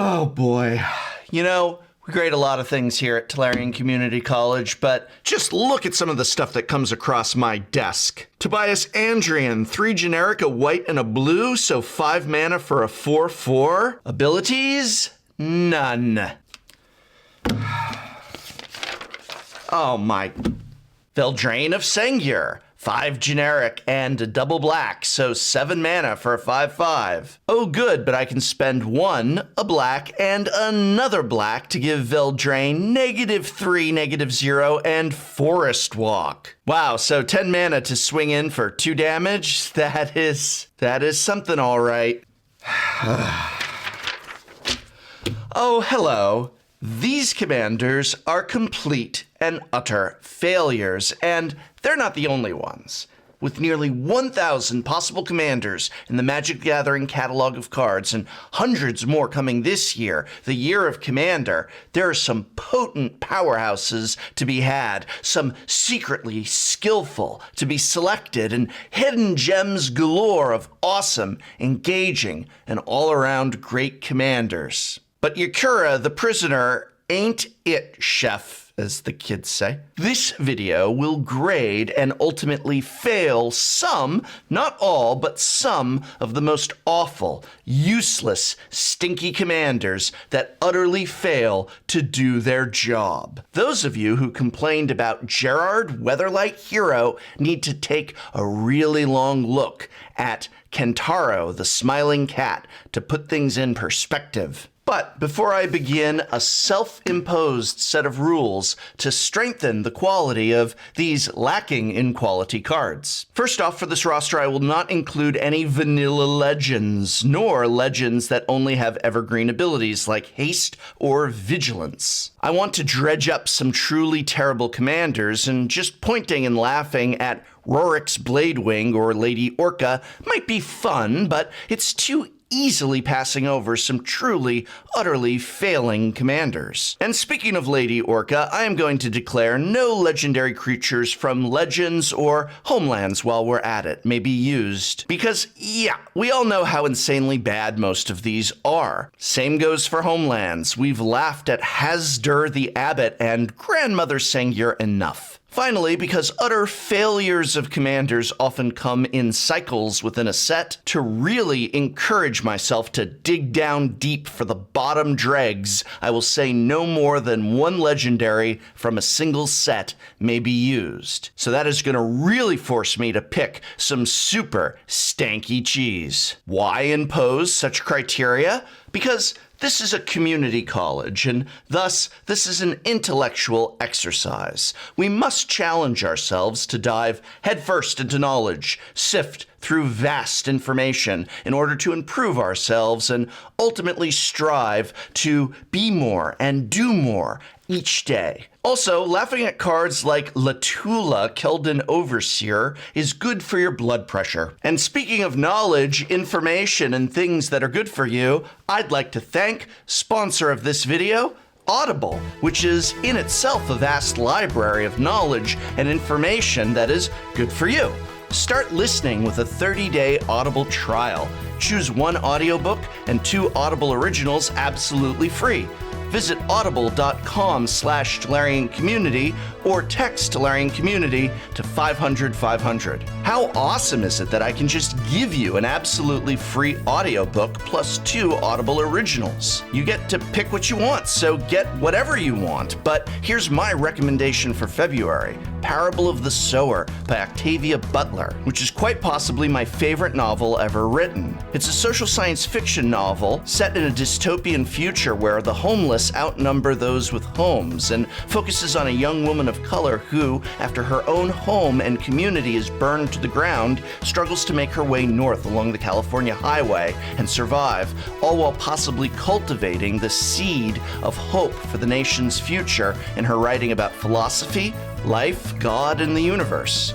Oh boy. You know, we grade a lot of things here at Tolarian Community College, but just look at some of the stuff that comes across my desk. Tobias Andrian, 3 generic, a white and a blue, so 5 mana for a 4/4. Abilities? None. Oh my. Veldrain of Sengir. 5 generic and a double black, so 7 mana for a 5/5. Oh good, but I can spend 1, a black, and another black to give Veldrain -3, -0, and Forest Walk. Wow, so 10 mana to swing in for 2 damage? That is something all right. Oh, hello. These commanders are complete and utter failures, and they're not the only ones. With nearly 1,000 possible commanders in the Magic the Gathering catalog of cards and hundreds more coming this year, the year of Commander, there are some potent powerhouses to be had, some secretly skillful to be selected, and hidden gems galore of awesome, engaging, and all-around great commanders. But Yakura the Prisoner ain't it, chef, as the kids say. This video will grade and ultimately fail some, not all, but some of the most awful, useless, stinky commanders that utterly fail to do their job. Those of you who complained about Gerard Weatherlight Hero need to take a really long look at Kentaro the Smiling Cat to put things in perspective. But before I begin, a self-imposed set of rules to strengthen the quality of these lacking in quality cards. First off, for this roster, I will not include any vanilla legends, nor legends that only have evergreen abilities like haste or vigilance. I want to dredge up some truly terrible commanders, and just pointing and laughing at Rorik's Bladewing or Lady Orca might be fun, but it's too easily passing over some truly, utterly failing commanders. And speaking of Lady Orca, I am going to declare no legendary creatures from Legends or Homelands while we're at it may be used. Because, yeah, we all know how insanely bad most of these are. Same goes for Homelands. We've laughed at Hasdur the Abbot and Grandmother Sengir enough. Finally, because utter failures of commanders often come in cycles within a set, to really encourage myself to dig down deep for the bottom dregs, I will say no more than 1 legendary from a single set may be used. So that is going to really force me to pick some super stanky cheese. Why impose such criteria? Because this is a community college, and thus this is an intellectual exercise. We must challenge ourselves to dive headfirst into knowledge, sift through vast information in order to improve ourselves and ultimately strive to be more and do more each day. Also, laughing at cards like Latula, Keldon Overseer, is good for your blood pressure. And speaking of knowledge, information, and things that are good for you, I'd like to thank sponsor of this video, Audible, which is in itself a vast library of knowledge and information that is good for you. Start listening with a 30-day Audible trial. Choose 1 audiobook and 2 Audible originals absolutely free. Visit audible.com/Tolarian Community or text Tolarian Community to 500-500. How awesome is it that I can just give you an absolutely free audiobook plus 2 Audible originals? You get to pick what you want, so get whatever you want. But here's my recommendation for February: Parable of the Sower by Octavia Butler, which is quite possibly my favorite novel ever written. It's a social science fiction novel set in a dystopian future where the homeless outnumber those with homes, and focuses on a young woman of color who, after her own home and community is burned to the ground, struggles to make her way north along the California highway and survive, all while possibly cultivating the seed of hope for the nation's future in her writing about philosophy, life, God, and the universe.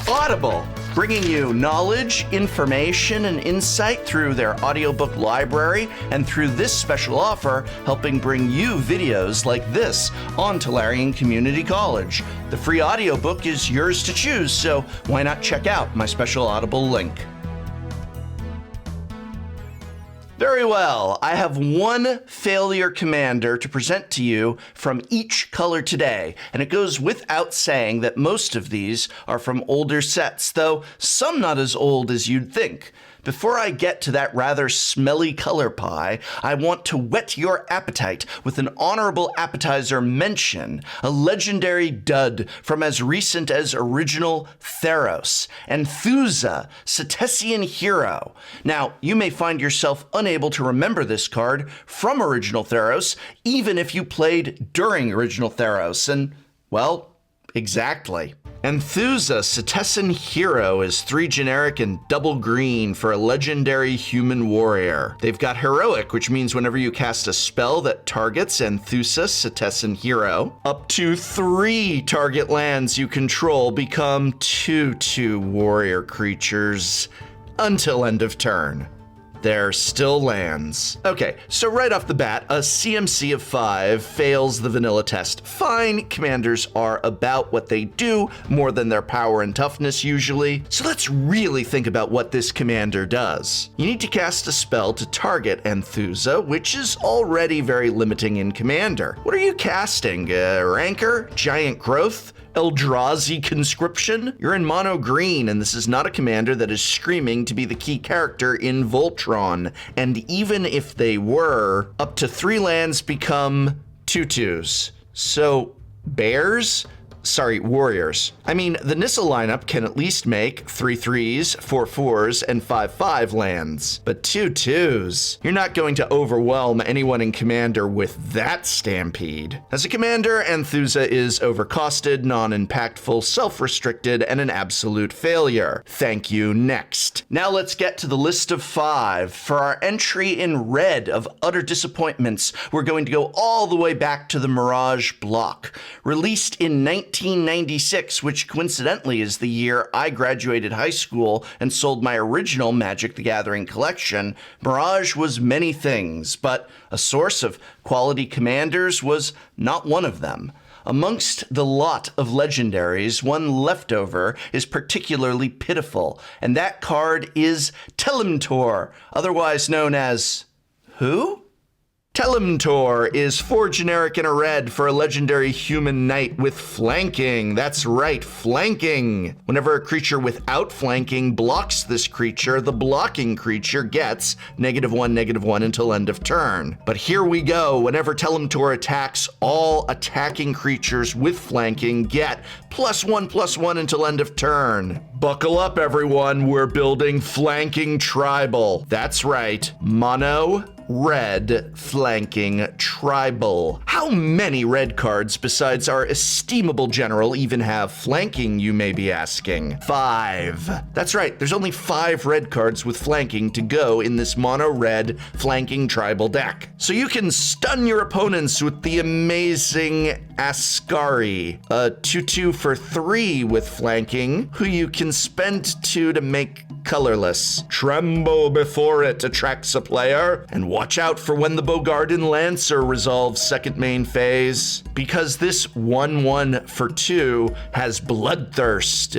Audible, bringing you knowledge, information, and insight through their audiobook library, and through this special offer, helping bring you videos like this on Tolarian Community College. The free audiobook is yours to choose, so why not check out my special Audible link? Very well. I have one failure commander to present to you from each color today, and it goes without saying that most of these are from older sets, though some not as old as you'd think. Before I get to that rather smelly color pie, I want to whet your appetite with an honorable appetizer mention, a legendary dud from as recent as original Theros, Enthusa, Cetesian Hero. Now, you may find yourself unable to remember this card from original Theros, even if you played during original Theros, and, well, exactly. Enthusa, Cetesian Hero is 3 generic and double green for a legendary human warrior. They've got heroic, which means whenever you cast a spell that targets Enthusa, Cetesian Hero, up to 3 target lands you control become 2/2 warrior creatures until end of turn. They're still lands. Okay, so right off the bat, a CMC of 5 fails the vanilla test. Fine, commanders are about what they do more than their power and toughness usually. So let's really think about what this commander does. You need to cast a spell to target Enthusa, which is already very limiting in commander. What are you casting? Rancor? Giant Growth? Eldrazi Conscription? You're in mono green, and this is not a commander that is screaming to be the key character in Voltron. And even if they were, up to 3 lands become 2/2s. So, bears? Sorry, warriors. I mean, the Nissa lineup can at least make 3 3s, 4 4s, and 5 5 lands. But 2 2s? You're not going to overwhelm anyone in Commander with that stampede. As a commander, Enthusa is overcosted, non-impactful, self-restricted, and an absolute failure. Thank you, next. Now let's get to the list of 5. For our entry in red of utter disappointments, we're going to go all the way back to the Mirage block. Released in 1996, which coincidentally is the year I graduated high school and sold my original Magic the Gathering collection, Mirage was many things, but a source of quality commanders was not one of them. Amongst the lot of legendaries, one leftover is particularly pitiful, and that card is Tutor, otherwise known as... who? Tutor is 4 generic and a red for a legendary human knight with flanking. That's right, flanking. Whenever a creature without flanking blocks this creature, the blocking creature gets -1/-1 until end of turn. But here we go. Whenever Tutor attacks, all attacking creatures with flanking get +1/+1 until end of turn. Buckle up, everyone. We're building flanking tribal. That's right, mono red flanking tribal. How many red cards besides our estimable general even have flanking, you may be asking? 5. That's right, there's only 5 red cards with flanking to go in this mono red flanking tribal deck. So you can stun your opponents with the amazing Ascari, a 2/2 for 3 with flanking, who you can spend 2 to make colorless. Tremble before it attracts a player, and watch out for when the Bogarden Lancer resolves second main phase, because this 1/1 for 2 has Bloodthirst.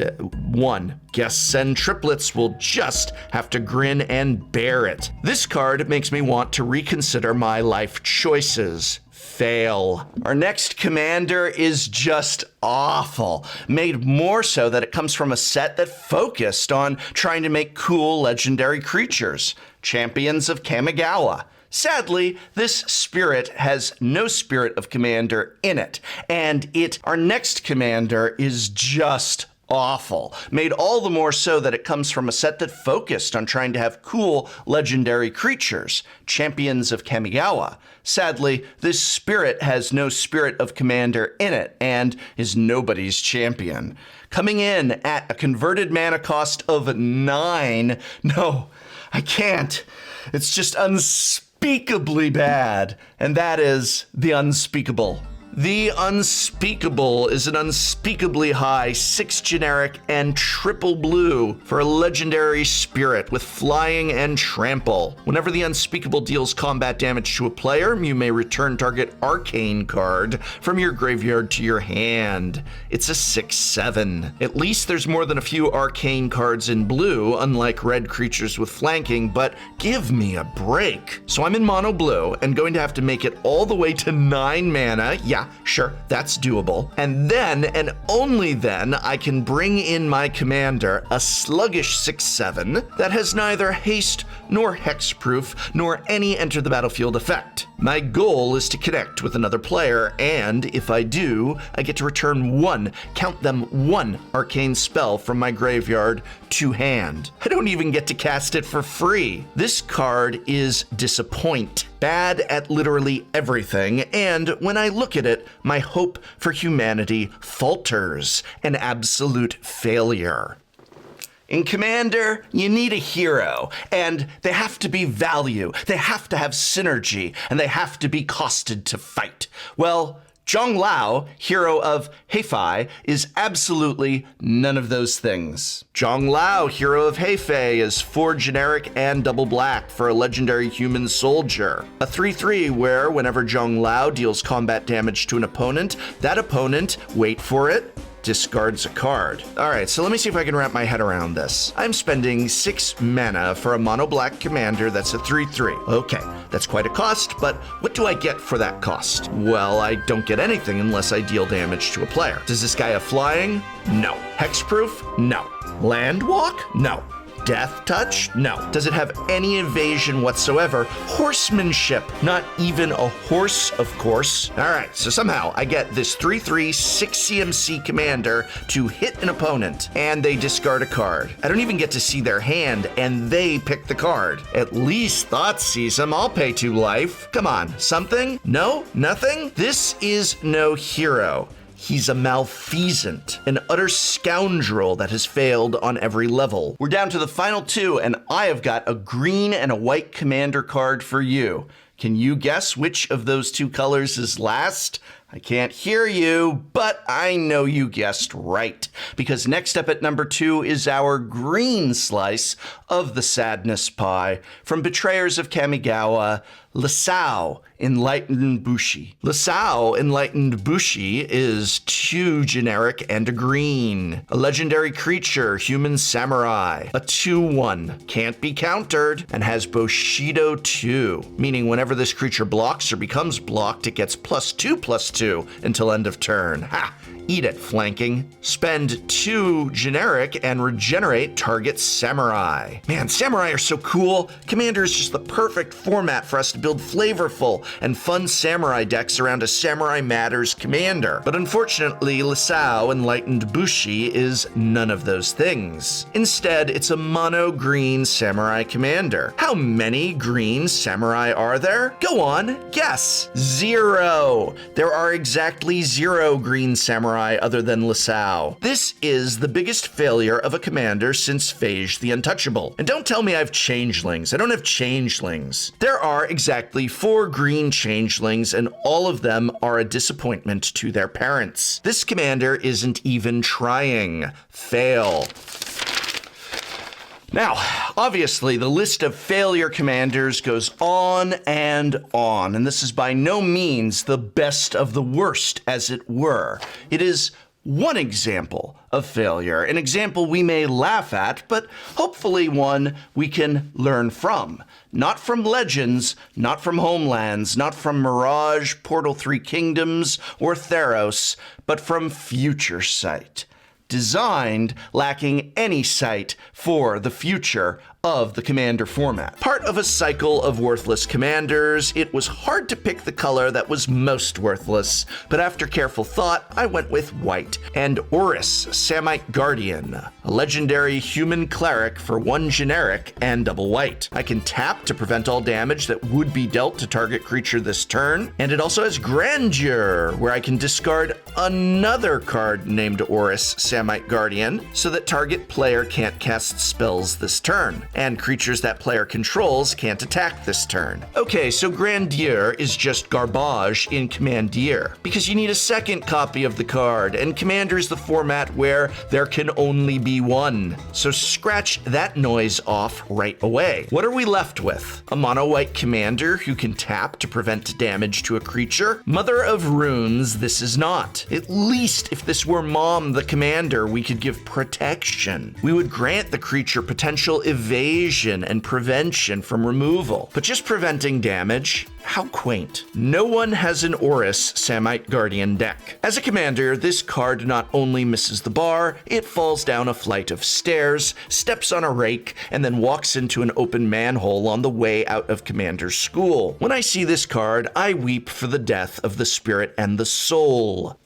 1. Guests and triplets will just have to grin and bear it. This card makes me want to reconsider my life choices. Fail. Our next commander is just awful, made more so that it comes from a set that focused on trying to make cool legendary creatures, Champions of Kamigawa. Sadly, this spirit has no spirit of commander in it, and our next commander is just awful, made all the more so that it comes from a set that focused on trying to have cool legendary creatures, Champions of Kamigawa. Sadly, this spirit has no spirit of commander in it and is nobody's champion. Coming in at a converted mana cost of 9. No, I can't. It's just unspeakably bad, and that is the unspeakable. The Unspeakable is an unspeakably high 6 generic and triple blue for a legendary spirit with flying and trample. Whenever the Unspeakable deals combat damage to a player, you may return target arcane card from your graveyard to your hand. It's a 6/7. At least there's more than a few arcane cards in blue, unlike red creatures with flanking, but give me a break. So I'm in mono blue and going to have to make it all the way to 9 mana. Yeah, sure, that's doable. And then, and only then, I can bring in my commander, a sluggish 6/7 that has neither haste nor hexproof nor any enter the battlefield effect. My goal is to connect with another player, and if I do, I get to return count them one arcane spell from my graveyard to hand. I don't even get to cast it for free. This card is Disappoint. Bad at literally everything, and when I look at it, my hope for humanity falters. An absolute failure. In Commander, you need a hero, and they have to be value, they have to have synergy, and they have to be costed to fight. Well, Zhang Lao, hero of Heifei, is absolutely none of those things. Zhang Lao, hero of Heifei, is 4 generic and double black for a legendary human soldier. A 3/3 where whenever Zhang Lao deals combat damage to an opponent, that opponent, wait for it, discards a card. All right, so let me see if I can wrap my head around this. I'm spending 6 mana for a mono black commander that's a 3/3. Okay, that's quite a cost, but what do I get for that cost? Well, I don't get anything unless I deal damage to a player. Does this guy have flying? No. Hexproof? No. Land walk? No. Death touch? No. Does it have any evasion whatsoever? Horsemanship? Not even a horse, of course. All right, so somehow I get this 3/3 6 CMC commander to hit an opponent, and they discard a card. I don't even get to see their hand, and they pick the card. At least Thoughtseize, I'll pay 2 life. Come on, something? No? Nothing? This is no hero. He's a malfeasant, an utter scoundrel that has failed on every level. We're down to the final 2, and I have got a green and a white commander card for you. Can you guess which of those 2 colors is last? I can't hear you, but I know you guessed right, because next up at number 2 is our green slice of the sadness pie from Betrayers of Kamigawa, Lasau, Enlightened Bushi. Lasau, Enlightened Bushi is 2 generic and a green. A legendary creature, human samurai. A 2/1, can't be countered, and has Bushido 2, meaning whenever this creature blocks or becomes blocked, it gets +2/+2 until end of turn. Ha! Eat it, flanking. Spend 2 generic and regenerate target samurai. Man, samurai are so cool. Commander is just the perfect format for us to build flavorful and fun samurai decks around a Samurai Matters commander. But unfortunately, Lasau, Enlightened Bushi, is none of those things. Instead, it's a mono green samurai commander. How many green samurai are there? Go on, guess. 0. There are exactly 0 green samurai other than Lasau. This is the biggest failure of a commander since Phage the Untouchable. And don't tell me I have changelings. I don't have changelings. There are exactly 4 green changelings, and all of them are a disappointment to their parents. This commander isn't even trying. Fail. Now, obviously, the list of failure commanders goes on, and this is by no means the best of the worst, as it were. It is one example of failure, an example we may laugh at, but hopefully one we can learn from. Not from Legends, not from Homelands, not from Mirage, Portal 3 Kingdoms, or Theros, but from Future Sight. Designed lacking any sight for the future of the commander format. Part of a cycle of worthless commanders, it was hard to pick the color that was most worthless, but after careful thought, I went with white and Oris, Samite Guardian, a legendary human cleric for 1 generic and double white. I can tap to prevent all damage that would be dealt to target creature this turn, and it also has Grandeur, where I can discard another card named Oris, Samite Guardian, so that target player can't cast spells this turn, and creatures that player controls can't attack this turn. Okay, so Grandier is just garbage in Commandeer, because you need a second copy of the card, and Commander is the format where there can only be one. So scratch that noise off right away. What are we left with? A mono-white commander who can tap to prevent damage to a creature? Mother of Runes, this is not. At least if this were Mom the commander, we could give protection. We would grant the creature potential evasion and prevention from removal. But just preventing damage? How quaint. No one has an Oris Samite Guardian deck. As a commander, this card not only misses the bar, it falls down a flight of stairs, steps on a rake, and then walks into an open manhole on the way out of Commander's school. When I see this card, I weep for the death of the spirit and the soul.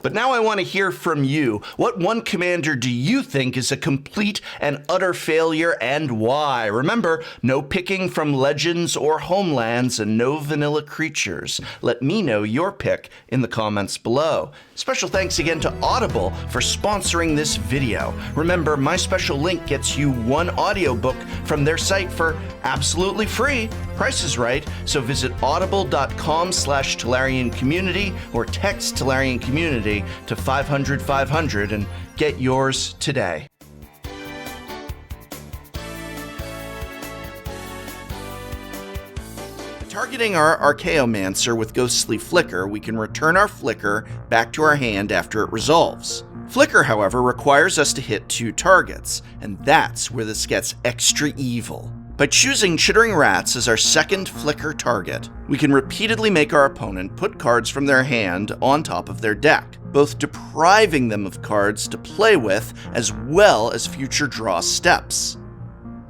But now I want to hear from you. What one commander do you think is a complete and utter failure, and why? Remember, no picking from legends or homelands and no vanilla creatures. Let me know your pick in the comments below. Special thanks again to Audible for sponsoring this video. Remember, my special link gets you one audiobook from their site for absolutely free. Price is right, so visit audible.com/Tolarian Community or text Tolarian Community to 500 500 and get yours today. Targeting our Archaeomancer with Ghostly Flicker, we can return our Flicker back to our hand after it resolves. Flicker, however, requires us to hit 2 targets, and that's where this gets extra evil. By choosing Chittering Rats as our second Flicker target, we can repeatedly make our opponent put cards from their hand on top of their deck, both depriving them of cards to play with as well as future draw steps.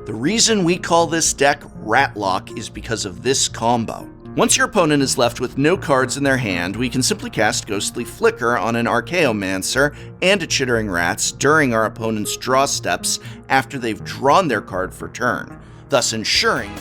The reason we call this deck Ratlock is because of this combo. Once your opponent is left with no cards in their hand, we can simply cast Ghostly Flicker on an Archaeomancer and a Chittering Rats during our opponent's draw steps after they've drawn their card for turn, thus ensuring